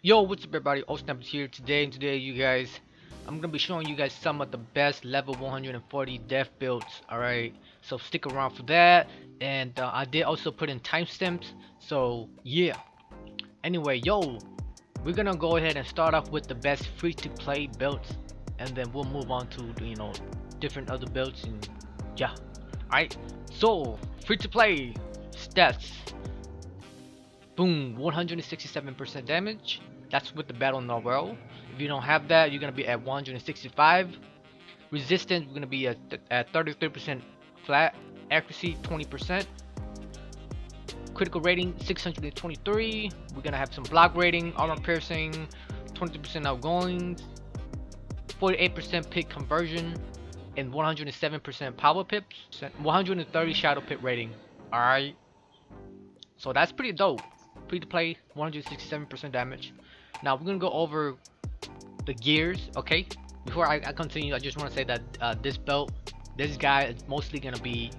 Yo, what's up everybody? Osnap is here today, and today I'm gonna be showing you guys some of the best level 140 death builds. Alright, so stick around for that. And I did also put in timestamps, so yeah. Anyway, yo, we're gonna go ahead and start off with the best free to play builds, and then we'll move on to different other builds, and yeah. Alright, so free to play stats. Boom, 167% damage. That's with the battle novel. If you don't have that, you're gonna be at 165. Resistance, we're gonna be at 33% flat. Accuracy, 20%. Critical rating, 623. We're gonna have some block rating, armor piercing, 20% outgoing, 48% pit conversion, and 107% power pips, 130 shadow pit rating. Alright, so that's pretty dope. Free to play, 167% damage. Now we're gonna go over the gears, okay? Before I continue, I just want to say that this belt, this guy is mostly gonna be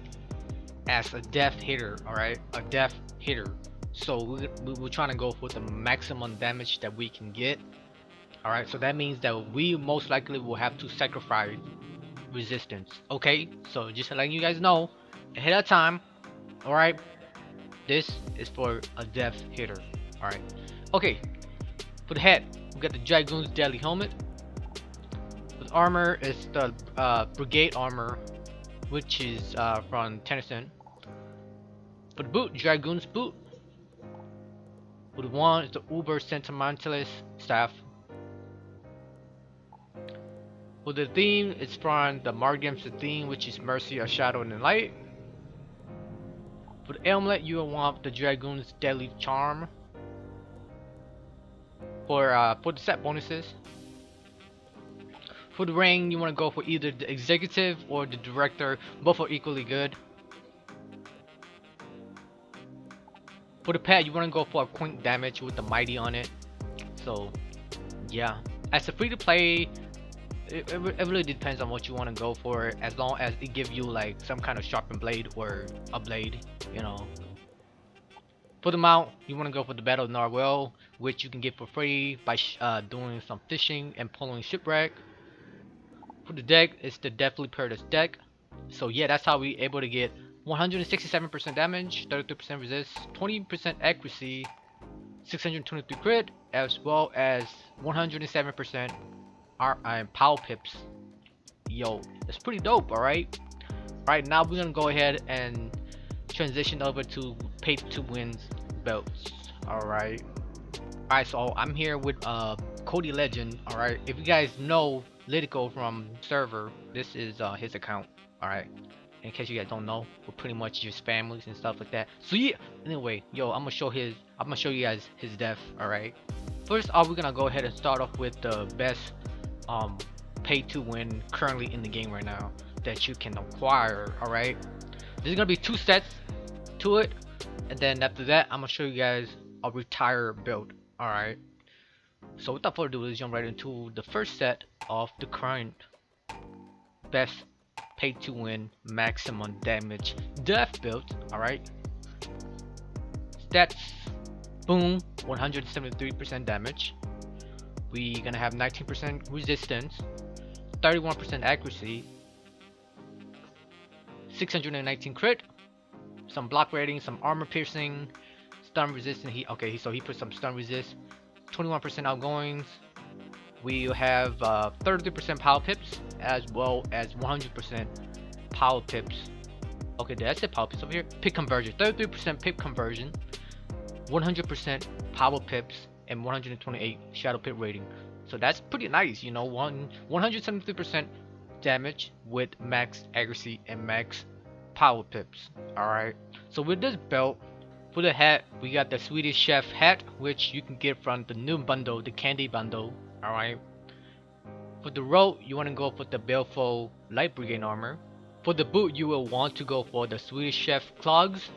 as a death hitter, alright? A death hitter. So we're trying to go for the maximum damage that we can get, alright? So that means that we most likely will have to sacrifice resistance, okay? So just letting you guys know ahead of time, alright? This is for a death hitter, alright? Okay, for the head, we got the Dragoon's Deadly Helmet. With armor, it's the Brigade armor, which is from Tennyson. For the boot, Dragoon's boot. For the wand, it's the Uber Sentimentalist staff. For the theme, it's from the Margams theme, which is Mercy, a Shadow, and Light. For the amulet, you will want the Dragoon's Deadly Charm. For the set bonuses. For the ring, you want to go for either the executive or the director. Both are equally good. For the pet, you want to go for a quick damage with the mighty on it. So yeah, as a free to play, it really depends on what you want to go for, as long as it gives you like some kind of sharpened blade or a blade, you know. For the mount, you want to go for the Battle Narwhal, which you can get for free by doing some fishing and pulling shipwreck. For the deck, it's the Deathly Paradise deck. So yeah, that's how we able to get 167% damage, 33% resist, 20% accuracy, 623 crit, as well as 107% power pips. Yo, that's pretty dope, alright? Alright, now we're gonna go ahead and transition over to pay to win belts. Alright. Alright, so I'm here with Cody Legend, alright? If you guys know Litico from server, this is his account, alright? In case you guys don't know, we're pretty much just families and stuff like that. So yeah, anyway, yo, I'm gonna show you guys his death, alright? First off, we're gonna go ahead and start off with the best pay to win currently in the game right now that you can acquire, alright? There's gonna be 2 sets to it, and then after that, I'm gonna show you guys a retire build, alright? So without further ado, let's jump right into the first set of the current best pay to win maximum damage death build, alright? Stats, boom, 173% damage. We gonna have 19% resistance, 31% accuracy, 619 crit, some block rating, some armor piercing, stun resistant. So he put some stun resist, 21% outgoings. We have 33% power pips, as well as 100% power pips. Okay, did I say power pips over here? Pip conversion, 33% pip conversion, 100% power pips, and 128 shadow pit rating. So that's pretty nice, you know, 173% damage with max accuracy and max power pips. Alright, so with this belt, for the hat, we got the Swedish Chef hat, which you can get from the new bundle, the candy bundle. Alright, for the robe, you want to go for the Baleful Light Brigade armor. For the boot, you will want to go for the Swedish Chef clogs.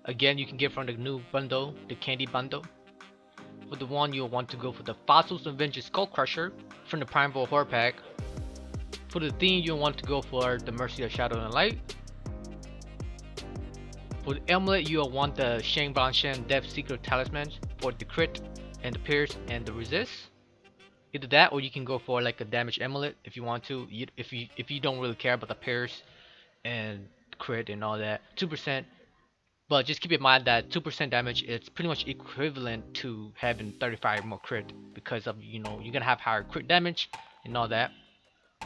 Again, you can get from the new bundle, the candy bundle. For the one, you'll want to go for the Fossils Avengers Skull Crusher from the Primeval Horror Pack. For the theme, you'll want to go for the Mercy of Shadow and Light. For the amulet, you'll want the Shang Blanchan Death Seeker Talisman for the crit, and the pierce and the resist. Either that, or you can go for like a damage amulet if you want to. If you don't really care about the pierce and crit and all that, 2%. But just keep in mind that 2% damage is pretty much equivalent to having 35 more crit, because of, you know, you're gonna have higher crit damage and all that.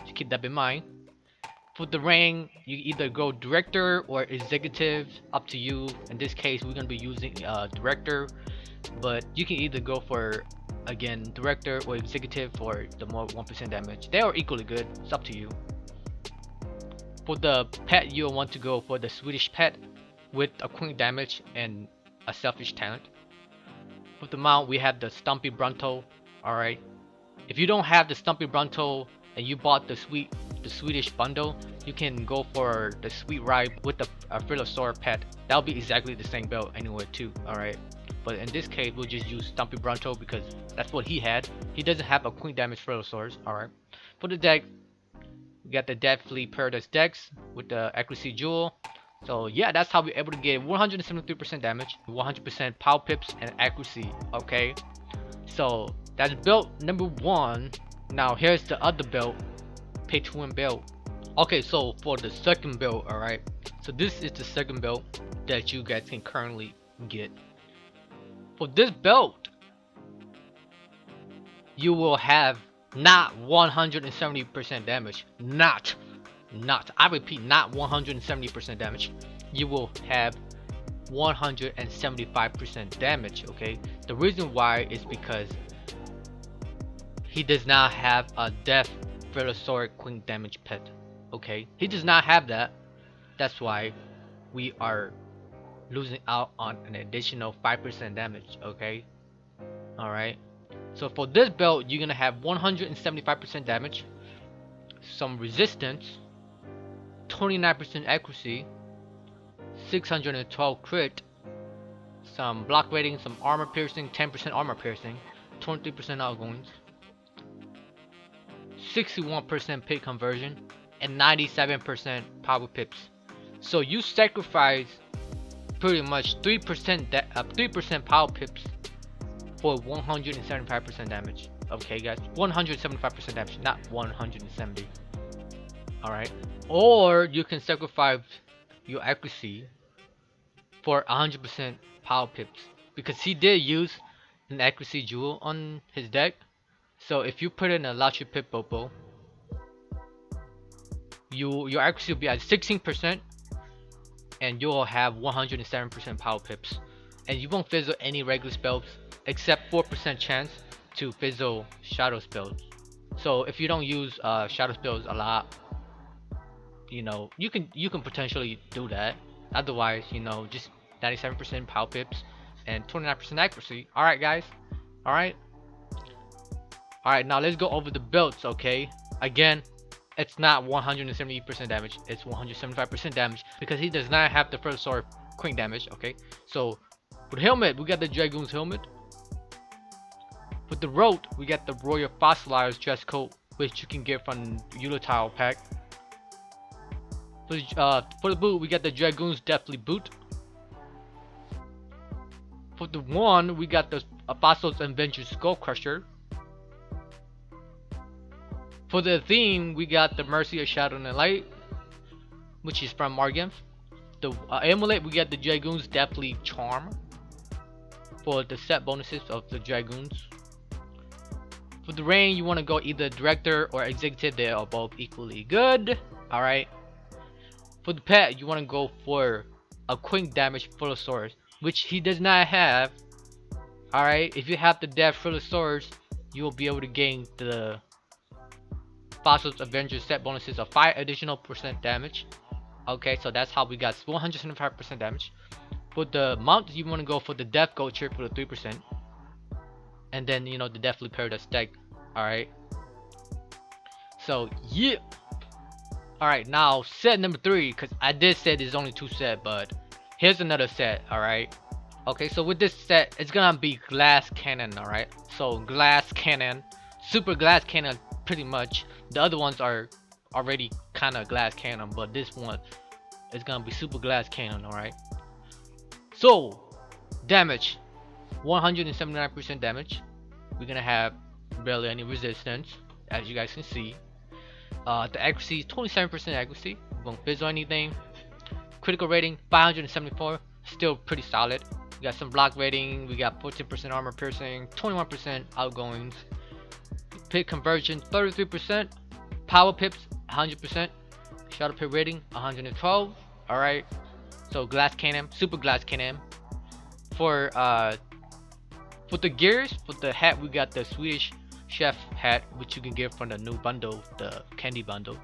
So keep that in mind. For the rank, you either go director or executive, up to you. In this case, we're gonna be using director, but you can either go for, again, director or executive for the more 1% damage. They are equally good. It's up to you. For the pet, you'll want to go for the Swedish pet with a quick damage and a selfish talent. For the mount, we have the Stumpy Brunto. Alright. If you don't have the Stumpy Brunto and you bought the Swedish bundle, you can go for the Sweet Ride with the Philosaur pet. That'll be exactly the same build anyway too. Alright. But in this case, we'll just use Stumpy Brunto because that's what he had. He doesn't have a quick damage Philosaurs. Alright. For the deck, we got the Deathly Paradise Dex with the Accuracy Jewel. So yeah, that's how we're able to get 173% damage, 100% power pips, and accuracy. Okay, so that's build number 1. Now here's the other build, pay to win build. Okay, so for the second build, alright, so this is the second build that you guys can currently get. For this build, you will have not 170% damage, not, I repeat, not 170% damage. You will have 175% damage. Okay, the reason why is because he does not have a Death Velosaur quick damage pet. Okay, he does not have that. That's why we are losing out on an additional 5% damage. Okay, alright, so for this build, you're gonna have 175% damage, some resistance, 29% accuracy, 612 crit, some block rating, some armor piercing, 10% armor piercing, 23% outgoings, 61% pit conversion, and 97% power pips. So you sacrifice pretty much 3% power pips for 175% damage. Okay guys, 175% damage, not 170. Alright, or you can sacrifice your accuracy for 100% power pips, because he did use an accuracy jewel on his deck. So if you put in a Lachi Pip Popo, your accuracy will be at 16%, and you'll have 107% power pips, and you won't fizzle any regular spells except 4% chance to fizzle shadow spells. So if you don't use shadow spells a lot, you know, you can potentially do that. Otherwise, you know, just 97% power pips and 29% accuracy. Alright guys, alright, now let's go over the builds. Okay, again, it's not 170% damage, it's 175% damage, because he does not have the first sword quick damage. Okay, so with helmet, we got the Dragoon's helmet. With the road, we got the Royal Fossilized dress coat, which you can get from Ulatile pack. For the boot, we got the Dragoon's Deathly Boot. For the wand, we got the Apostles Avengers Skull Crusher. For the theme, we got the Mercy of Shadow and Light, which is from Margam. The amulet, we got the Dragoon's Deathly Charm for the set bonuses of the Dragoons. For the rain, you want to go either director or executive. They are both equally good. Alright. For the pet, you want to go for a quick damage Philosaurus, which he does not have. Alright, if you have the Death Philosaurus, you will be able to gain the Fossils Avengers set bonuses of 5 additional % damage. Okay, so that's how we got 175% damage. For the mount, you want to go for the Death Culture for the 3%. And then, you know, the Deathly Paradise deck. Alright. So, yeah. Alright, now set number 3, because I did say there's only 2 sets, but here's another set. Alright. Okay, so with this set, it's gonna be Glass Cannon. Alright. So, Glass Cannon. Super Glass Cannon, pretty much. The other ones are already kind of Glass Cannon, but this one is gonna be Super Glass Cannon. Alright. So, damage 179% damage. We're gonna have barely any resistance, as you guys can see. The accuracy is 27% accuracy. Won't fizz or anything. Critical rating 574, still pretty solid. We got some block rating. We got 14% armor piercing, 21% outgoings. Pit conversion 33%. Power pips 100%. Shadow pit rating 112. All right. So glass cannon, super glass cannon. For the gears, for the hat, we got the Swedish chef hat, which you can get from the new bundle, the candy bundle.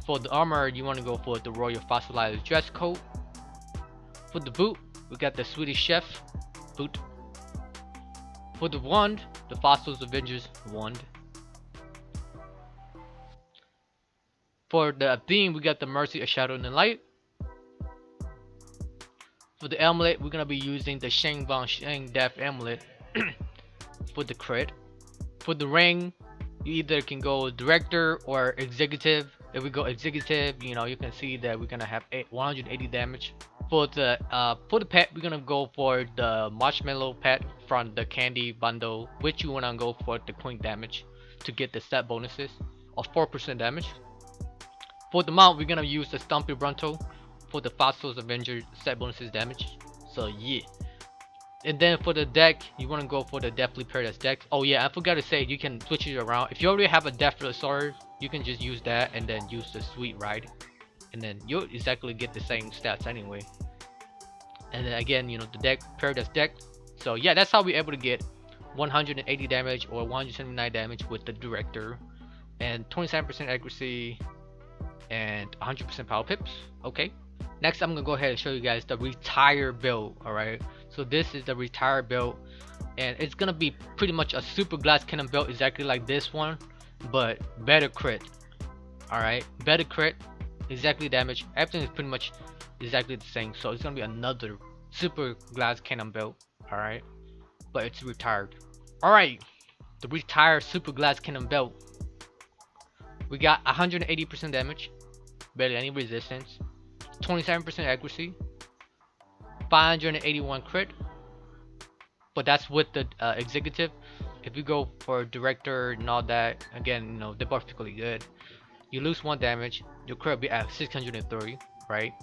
For the armor, you want to go for the royal fossilized dress coat. For the boot, we got the Swedish chef boot. For the wand, the Fossils Avengers wand. For the theme, we got the Mercy of Shadow and the Light. For the amulet, we're gonna be using the Shang Von Shang Death amulet for the crit. For the ring, you either can go director or executive. If we go executive, you know, you can see that we're gonna have 180 damage. For the pet, we're gonna go for the marshmallow pet from the candy bundle, which you wanna go for the quick damage to get the stat bonuses of 4% damage. For the mount, we're gonna use the Stumpy Brunto for the Fossils Avenger set bonuses damage. So yeah. And then for the deck, you want to go for the Deathly Paradise deck. Oh yeah, I forgot to say, you can switch it around. If you already have a Deathly Sword, you can just use that and then use the Sweet Ride, and then you'll exactly get the same stats anyway. And then again, you know, the deck Paradise deck. So yeah, that's how we're able to get 180 damage or 179 damage with the Director, and 27% accuracy and 100% power pips. Okay. Next, I'm gonna go ahead and show you guys the retire build. Alright, so this is the retire build, and it's gonna be pretty much a super glass cannon build, exactly like this one, but better crit. Alright, better crit, exactly damage, everything is pretty much exactly the same. So it's gonna be another super glass cannon build. Alright, but it's retired. Alright, the retired super glass cannon build. We got 180% damage, barely any resistance, 27% accuracy, 581 crit, but that's with the executive. If you go for director and all that, again, you know, they're perfectly good. You lose 1 damage, your crit will be at 630, right?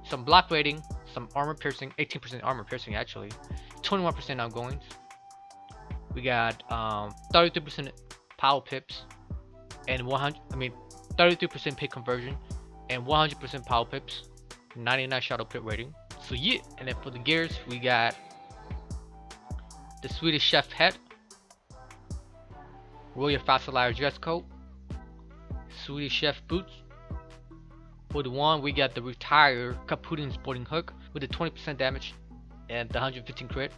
Some block rating, some armor piercing, 18% armor piercing actually, 21% outgoings. We got 33% power pips and 33% pit conversion and 100% power pips, 99 shadow pit rating. So yeah, and then for the gears, we got the Swedish chef hat, royal fossilized dress coat, Swedish chef boots. For the wand, we got the retire Kaputin sporting hook with the 20% damage and the 115 crit.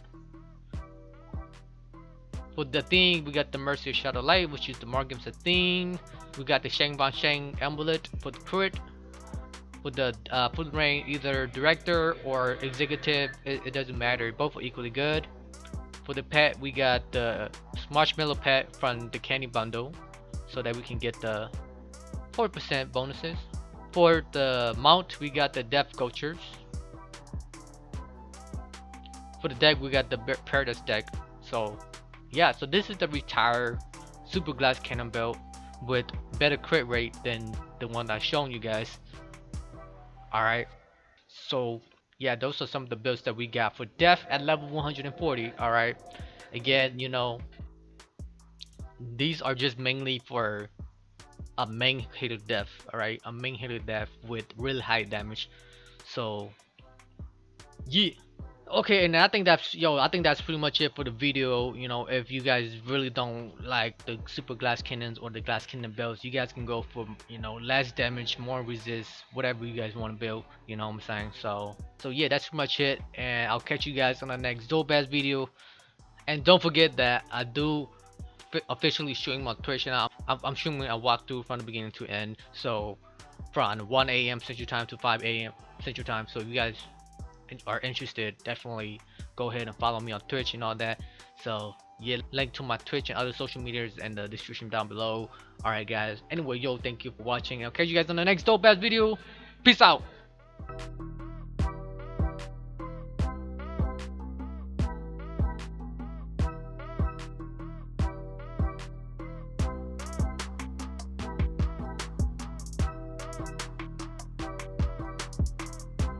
For the theme, we got the Mercy of Shadow Light, which is the Margim's theme. We got the Shang Von Shang amulet for the crit. For the ring, either director or executive, it doesn't matter, both are equally good. For the pet, we got the marshmallow pet from the candy bundle, so that we can get the 4% bonuses. For the mount, we got the depth cultures. For the deck, we got the Paradise deck. So yeah, so this is the retire super glass cannon build with better crit rate than the one I've shown you guys. Alright, so yeah, those are some of the builds that we got for death at level 140. Alright, again, you know, these are just mainly for a main hitter death. Alright, a main hitter death with really high damage. So yeah. Okay, and I think that's pretty much it for the video. You know, if you guys really don't like the super glass cannons or the glass cannon builds, you guys can go for, you know, less damage, more resist, whatever you guys want to build, you know what I'm saying. So yeah, that's pretty much it, and I'll catch you guys on the next dope ass video. And don't forget that I do officially stream on Twitch, and I'm streaming a walkthrough from the beginning to end, so from 1 a.m. Central Time to 5 a.m. Central Time. So if you guys are interested, definitely go ahead and follow me on Twitch and all that. So yeah, link to my Twitch and other social medias in the description down below. Alright guys, anyway, yo, thank you for watching. I'll catch you guys on the next dope ass video. Peace out.